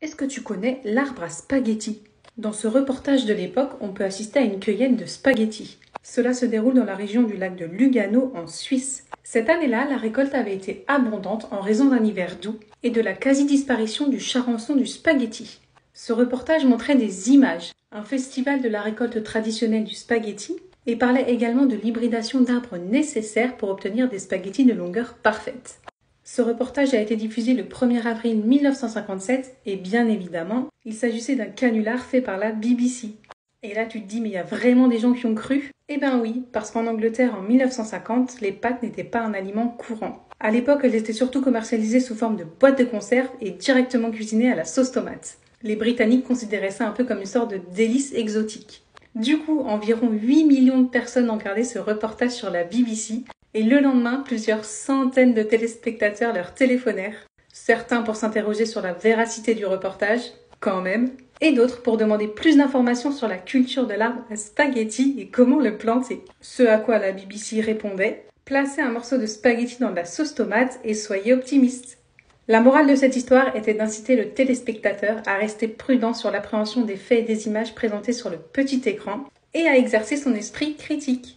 Est-ce que tu connais l'arbre à spaghettis? Dans ce reportage de l'époque, on peut assister à une cueillette de spaghettis. Cela se déroule dans la région du lac de Lugano en Suisse. Cette année-là, la récolte avait été abondante en raison d'un hiver doux et de la quasi-disparition du charançon du spaghetti. Ce reportage montrait des images, un festival de la récolte traditionnelle du spaghetti et parlait également de l'hybridation d'arbres nécessaires pour obtenir des spaghettis de longueur parfaite. Ce reportage a été diffusé le 1er avril 1957 et bien évidemment, il s'agissait d'un canular fait par la BBC. Et là tu te dis, mais il y a vraiment des gens qui ont cru? Eh ben oui, parce qu'en Angleterre en 1950, les pâtes n'étaient pas un aliment courant. À l'époque, elles étaient surtout commercialisées sous forme de boîtes de conserve et directement cuisinées à la sauce tomate. Les Britanniques considéraient ça un peu comme une sorte de délice exotique. Du coup, environ 8 millions de personnes ont regardé ce reportage sur la BBC. Et le lendemain, plusieurs centaines de téléspectateurs leur téléphonèrent, certains pour s'interroger sur la véracité du reportage, quand même, et d'autres pour demander plus d'informations sur la culture de l'arbre à spaghetti et comment le planter. Ce à quoi la BBC répondait: placez un morceau de spaghetti dans de la sauce tomate et soyez optimiste. La morale de cette histoire était d'inciter le téléspectateur à rester prudent sur l'appréhension des faits et des images présentées sur le petit écran et à exercer son esprit critique.